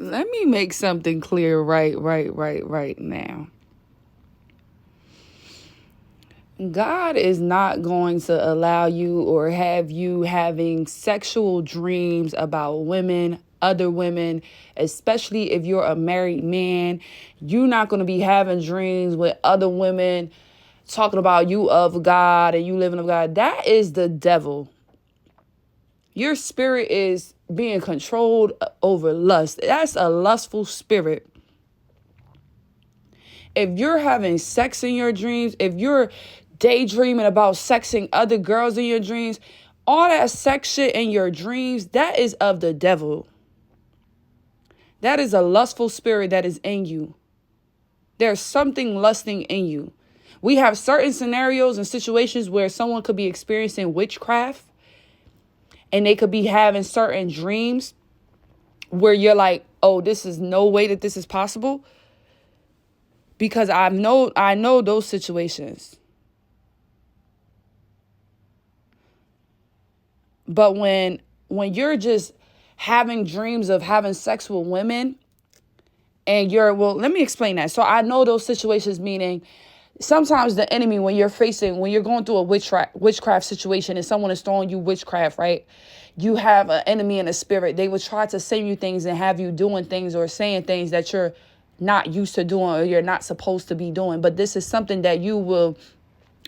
let me make something clear right now. God is not going to allow you or have you having sexual dreams about women, other women, especially if you're a married man. You're not going to be having dreams with other women talking about you of God and you living of God. That is the devil. Your spirit is being controlled over lust. That's a lustful spirit. If you're having sex in your dreams, if you're daydreaming about sexing other girls in your dreams, all that sex shit in your dreams, that is of the devil. That is a lustful spirit that is in you. There's something lusting in you. We have certain scenarios and situations where someone could be experiencing witchcraft and they could be having certain dreams where you're like, oh, this is no way that this is possible. Because I know those situations. But when you're just having dreams of having sex with women and let me explain that. So I know those situations, meaning sometimes the enemy, when you're going through a witchcraft situation and someone is throwing you witchcraft, right? You have an enemy in the spirit. They will try to send you things and have you doing things or saying things that you're not used to doing or you're not supposed to be doing. But this is something that you will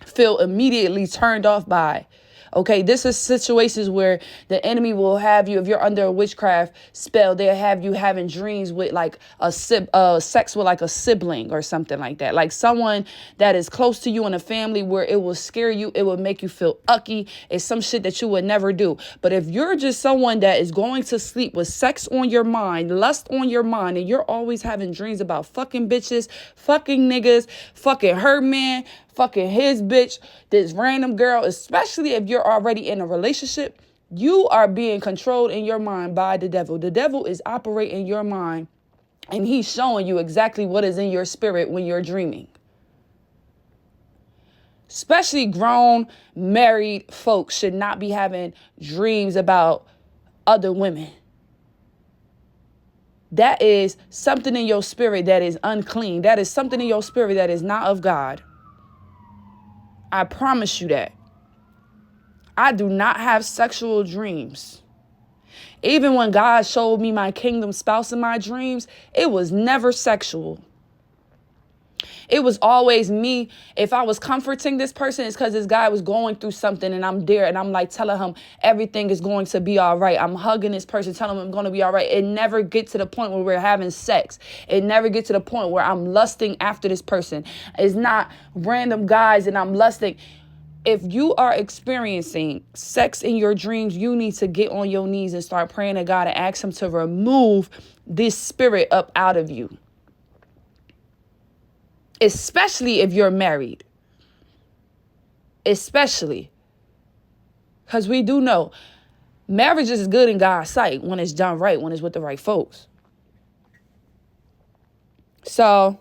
feel immediately turned off by. Okay, this is situations where the enemy will have you, if you're under a witchcraft spell, they'll have you having dreams with like sex with like a sibling or something like that. Like someone that is close to you in a family where it will scare you. It will make you feel ucky. It's some shit that you would never do. But if you're just someone that is going to sleep with sex on your mind, lust on your mind, and you're always having dreams about fucking bitches, fucking niggas, fucking her man, fucking his bitch, this random girl, especially if you're already in a relationship, you are being controlled in your mind by the devil. The devil is operating your mind and he's showing you exactly what is in your spirit when you're dreaming. Especially grown, married folks should not be having dreams about other women. That is something in your spirit that is unclean. That is something in your spirit that is not of God. I promise you that. I do not have sexual dreams. Even when God showed me my kingdom spouse in my dreams, it was never sexual. It was always me. If I was comforting this person, it's because this guy was going through something and I'm there and I'm like telling him everything is going to be all right. I'm hugging this person, telling him I'm going to be all right. It never gets to the point where we're having sex. It never gets to the point where I'm lusting after this person. It's not random guys and I'm lusting. If you are experiencing sex in your dreams, you need to get on your knees and start praying to God and ask him to remove this spirit up out of you. Especially if you're married. Especially. Because we do know marriage is good in God's sight when it's done right, when it's with the right folks. So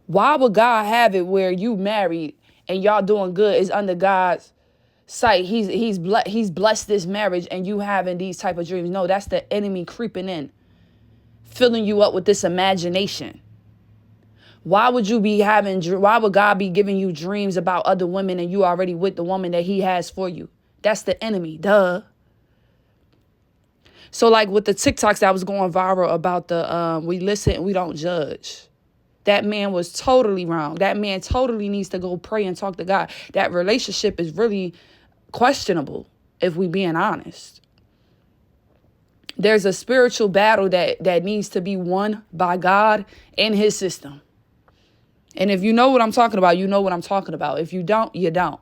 why would God have it where you married and y'all doing good is under God's sight? He's blessed this marriage and you having these type of dreams. No, that's the enemy creeping in, filling you up with this imagination. Why would God be giving you dreams about other women and you already with the woman that he has for you? That's the enemy. Duh. So like with the TikToks that was going viral about the we listen and we don't judge. That man was totally wrong. That man totally needs to go pray and talk to God. That relationship is really questionable, if we being honest. There's a spiritual battle that needs to be won by God in his system. And if you know what I'm talking about, you know what I'm talking about. If you don't, you don't.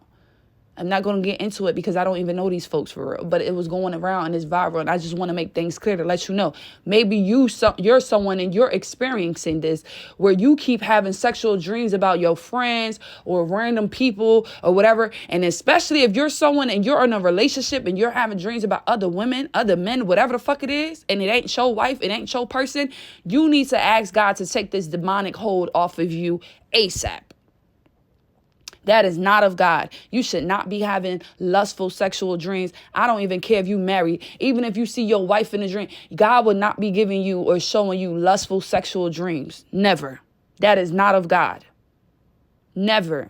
I'm not going to get into it because I don't even know these folks for real. But it was going around and it's viral. And I just want to make things clear to let you know. Maybe you're someone and you're experiencing this where you keep having sexual dreams about your friends or random people or whatever. And especially if you're someone and you're in a relationship and you're having dreams about other women, other men, whatever the fuck it is, and it ain't your wife, it ain't your person, you need to ask God to take this demonic hold off of you ASAP. That is not of God. You should not be having lustful sexual dreams. I don't even care if you married. Even if you see your wife in a dream, God would not be giving you or showing you lustful sexual dreams. Never. That is not of God. Never.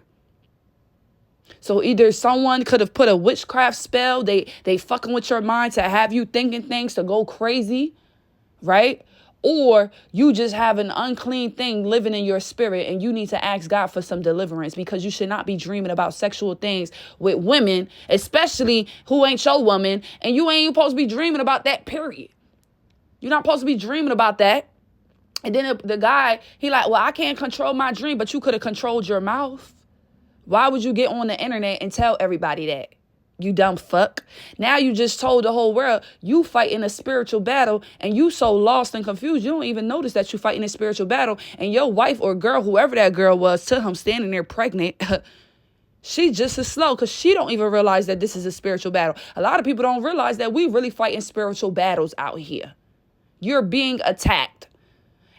So either someone could have put a witchcraft spell, they fucking with your mind to have you thinking things to go crazy, right? Or you just have an unclean thing living in your spirit and you need to ask God for some deliverance, because you should not be dreaming about sexual things with women, especially who ain't your woman, and you ain't supposed to be dreaming about that, period. You're not supposed to be dreaming about that. And then the guy, he like, well, I can't control my dream, but you could have controlled your mouth. Why would you get on the internet and tell everybody that? You dumb fuck. Now you just told the whole world you fighting a spiritual battle, and you so lost and confused you don't even notice that you fighting a spiritual battle, and your wife or girl, whoever that girl was to him, standing there pregnant, she just as slow because she don't even realize that this is a spiritual battle. A lot of people don't realize that we really fighting spiritual battles out here. You're being attacked.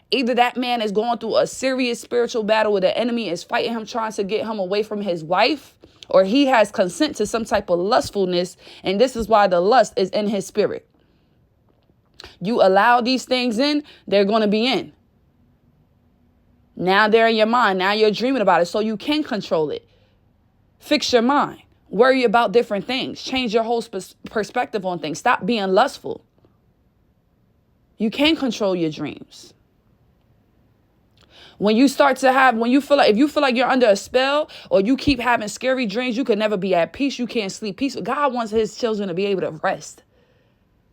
Either that man is going through a serious spiritual battle where the enemy is fighting him, trying to get him away from his wife, or he has consent to some type of lustfulness, and this is why the lust is in his spirit. You allow these things in, they're going to be in. Now they're in your mind. Now you're dreaming about it, so you can control it. Fix your mind. Worry about different things. Change your whole perspective on things. Stop being lustful. You can control your dreams. When you start to have, when you feel like, if you feel like you're under a spell or you keep having scary dreams, you can never be at peace. You can't sleep peaceful. God wants his children to be able to rest.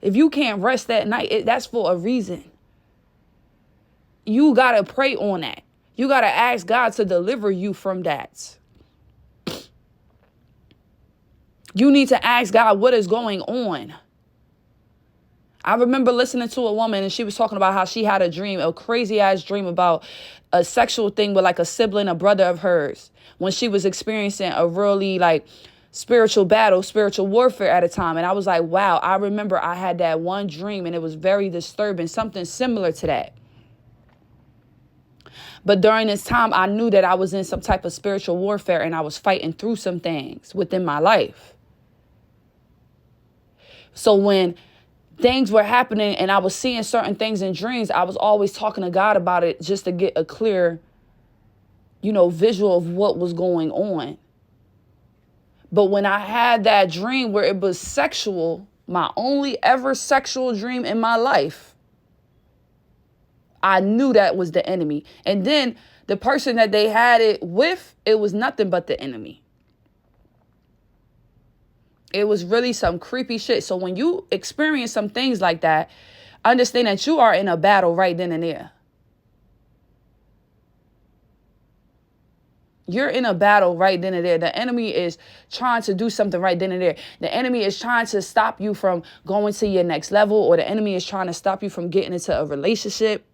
If you can't rest that night, that's for a reason. You got to pray on that. You got to ask God to deliver you from that. You need to ask God what is going on. I remember listening to a woman and she was talking about how she had a dream, a crazy ass dream about a sexual thing with like a sibling, a brother of hers, when she was experiencing a really like spiritual battle, spiritual warfare at a time. And I was like, wow, I remember I had that one dream and it was very disturbing, something similar to that. But during this time, I knew that I was in some type of spiritual warfare and I was fighting through some things within my life. So when things were happening and I was seeing certain things in dreams, I was always talking to God about it just to get a clear, visual of what was going on. But when I had that dream where it was sexual, my only ever sexual dream in my life, I knew that was the enemy. And then the person that they had it with, it was nothing but the enemy. It was really some creepy shit. So when you experience some things like that, understand that you are in a battle right then and there. You're in a battle right then and there. The enemy is trying to do something right then and there. The enemy is trying to stop you from going to your next level, or the enemy is trying to stop you from getting into a relationship.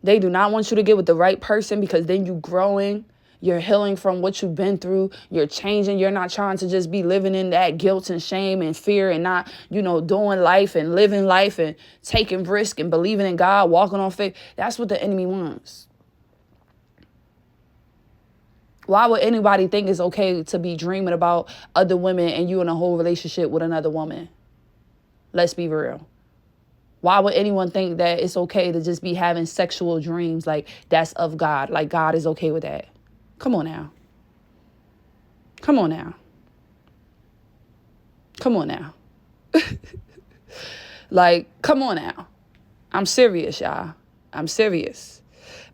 They do not want you to get with the right person, because then you're growing, you're healing from what you've been through, you're changing. You're not trying to just be living in that guilt and shame and fear and not, doing life and living life and taking risk and believing in God, walking on faith. That's what the enemy wants. Why would anybody think it's okay to be dreaming about other women and you in a whole relationship with another woman? Let's be real. Why would anyone think that it's okay to just be having sexual dreams like that's of God? Like God is okay with that? Come on now. Come on now. Come on now. Like, come on now. I'm serious, y'all. I'm serious.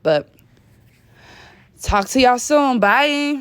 But talk to y'all soon. Bye.